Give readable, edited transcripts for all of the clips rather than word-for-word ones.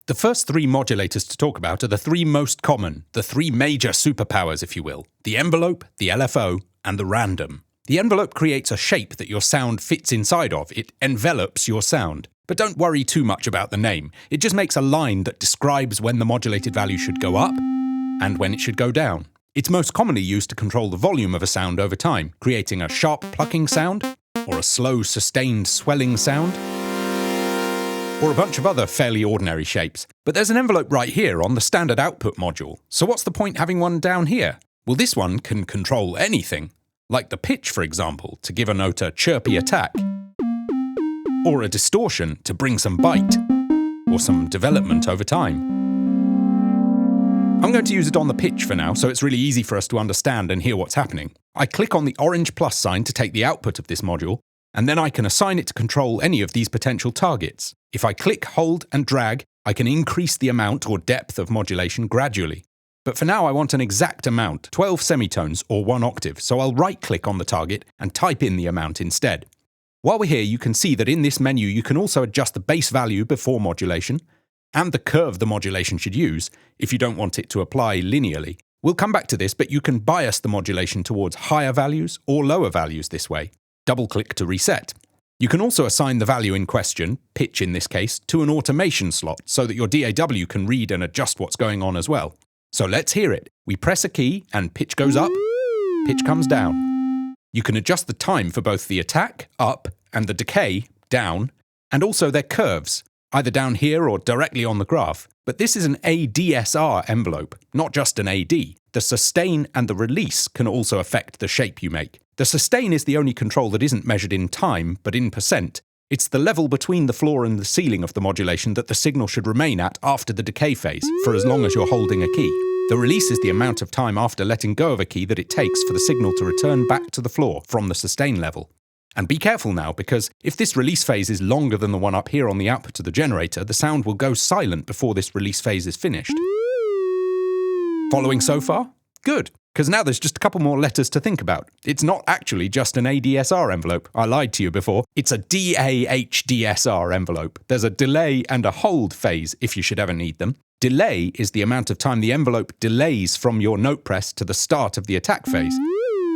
The first three modulators to talk about are the three most common, the three major superpowers, if you will: the envelope, the LFO, and the random. The envelope creates a shape that your sound fits inside of. It envelops your sound. But don't worry too much about the name. It just makes a line that describes when the modulated value should go up and when it should go down. It's most commonly used to control the volume of a sound over time, creating a sharp plucking sound, or a slow sustained swelling sound, or a bunch of other fairly ordinary shapes. But there's an envelope right here on the standard output module, so what's the point having one down here? Well, this one can control anything, like the pitch, for example, to give a note a chirpy attack, or a distortion to bring some bite, or some development over time. I'm going to use it on the pitch for now, so it's really easy for us to understand and hear what's happening. I click on the orange plus sign to take the output of this module, and then I can assign it to control any of these potential targets. If I click, hold, and drag, I can increase the amount or depth of modulation gradually. But for now I want an exact amount, 12 semitones or 1 octave, so I'll right-click on the target and type in the amount instead. While we're here, you can see that in this menu you can also adjust the base value before modulation, and the curve the modulation should use, if you don't want it to apply linearly. We'll come back to this, but you can bias the modulation towards higher values or lower values this way. Double-click to reset. You can also assign the value in question, pitch in this case, to an automation slot so that your DAW can read and adjust what's going on as well. So let's hear it. We press a key and pitch goes up, pitch comes down. You can adjust the time for both the attack, up, and the decay, down, and also their curves, either down here or directly on the graph. But this is an ADSR envelope, not just an AD. The sustain and the release can also affect the shape you make. The sustain is the only control that isn't measured in time, but in percent. It's the level between the floor and the ceiling of the modulation that the signal should remain at after the decay phase, for as long as you're holding a key. The release is the amount of time after letting go of a key that it takes for the signal to return back to the floor from the sustain level. And be careful now, because if this release phase is longer than the one up here on the output of the generator, the sound will go silent before this release phase is finished. Following so far? Good, because now there's just a couple more letters to think about. It's not actually just an ADSR envelope. I lied to you before. It's a DAHDSR envelope. There's a delay and a hold phase if you should ever need them. Delay is the amount of time the envelope delays from your note press to the start of the attack phase.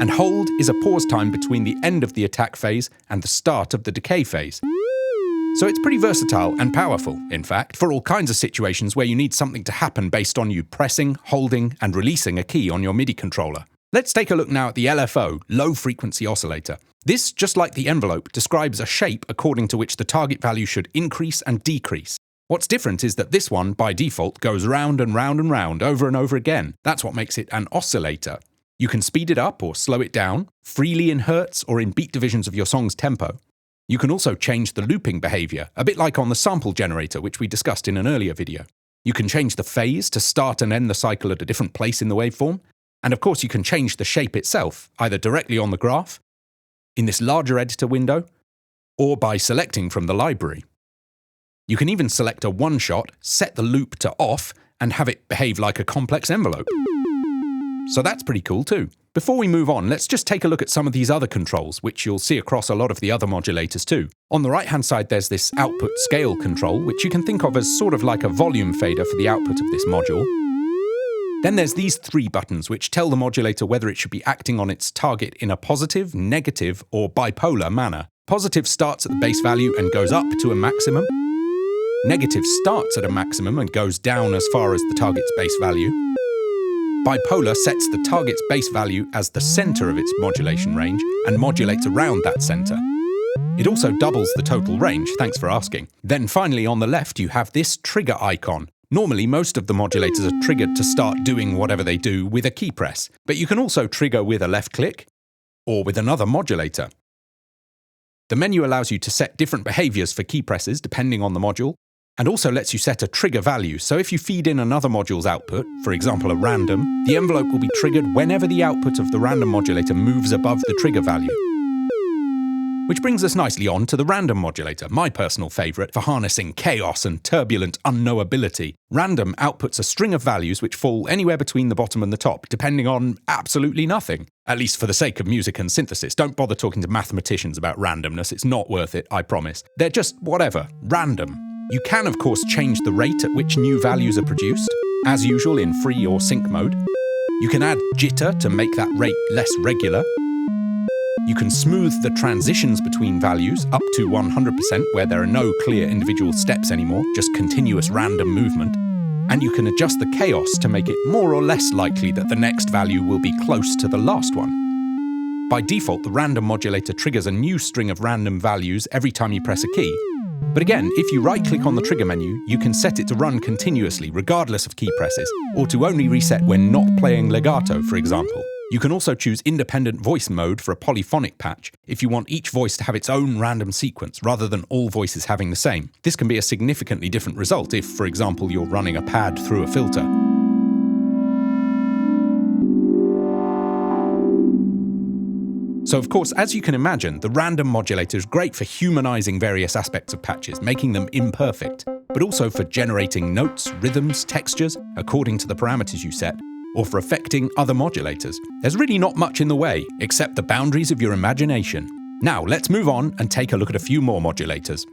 And hold is a pause time between the end of the attack phase and the start of the decay phase. So it's pretty versatile and powerful, in fact, for all kinds of situations where you need something to happen based on you pressing, holding, and releasing a key on your MIDI controller. Let's take a look now at the LFO, low frequency oscillator. This, just like the envelope, describes a shape according to which the target value should increase and decrease. What's different is that this one, by default, goes round and round and round over and over again. That's what makes it an oscillator. You can speed it up or slow it down, freely in hertz or in beat divisions of your song's tempo. You can also change the looping behavior, a bit like on the sample generator, which we discussed in an earlier video. You can change the phase to start and end the cycle at a different place in the waveform. And of course, you can change the shape itself, either directly on the graph, in this larger editor window, or by selecting from the library. You can even select a one-shot, set the loop to off, and have it behave like a complex envelope. So that's pretty cool too. Before we move on, let's just take a look at some of these other controls, which you'll see across a lot of the other modulators too. On the right-hand side, there's this output scale control, which you can think of as sort of like a volume fader for the output of this module. Then there's these three buttons, which tell the modulator whether it should be acting on its target in a positive, negative, or bipolar manner. Positive starts at the base value and goes up to a maximum. Negative starts at a maximum and goes down as far as the target's base value. Bipolar sets the target's base value as the center of its modulation range and modulates around that center. It also doubles the total range, thanks for asking. Then finally on the left you have this trigger icon. Normally most of the modulators are triggered to start doing whatever they do with a key press, but you can also trigger with a left click or with another modulator. The menu allows you to set different behaviors for key presses depending on the module, and also lets you set a trigger value, so if you feed in another module's output, for example a random, the envelope will be triggered whenever the output of the random modulator moves above the trigger value. Which brings us nicely on to the random modulator, my personal favourite for harnessing chaos and turbulent unknowability. Random outputs a string of values which fall anywhere between the bottom and the top, depending on absolutely nothing. At least for the sake of music and synthesis. Don't bother talking to mathematicians about randomness, it's not worth it, I promise. They're just whatever, random. You can, of course, change the rate at which new values are produced, as usual in free or sync mode. You can add jitter to make that rate less regular. You can smooth the transitions between values up to 100% where there are no clear individual steps anymore, just continuous random movement. And you can adjust the chaos to make it more or less likely that the next value will be close to the last one. By default, the random modulator triggers a new string of random values every time you press a key. But again, if you right-click on the trigger menu, you can set it to run continuously, regardless of key presses, or to only reset when not playing legato, for example. You can also choose independent voice mode for a polyphonic patch if you want each voice to have its own random sequence rather than all voices having the same. This can be a significantly different result if, for example, you're running a pad through a filter. So of course, as you can imagine, the random modulator is great for humanizing various aspects of patches, making them imperfect, but also for generating notes, rhythms, textures, according to the parameters you set, or for affecting other modulators. There's really not much in the way, except the boundaries of your imagination. Now, let's move on and take a look at a few more modulators.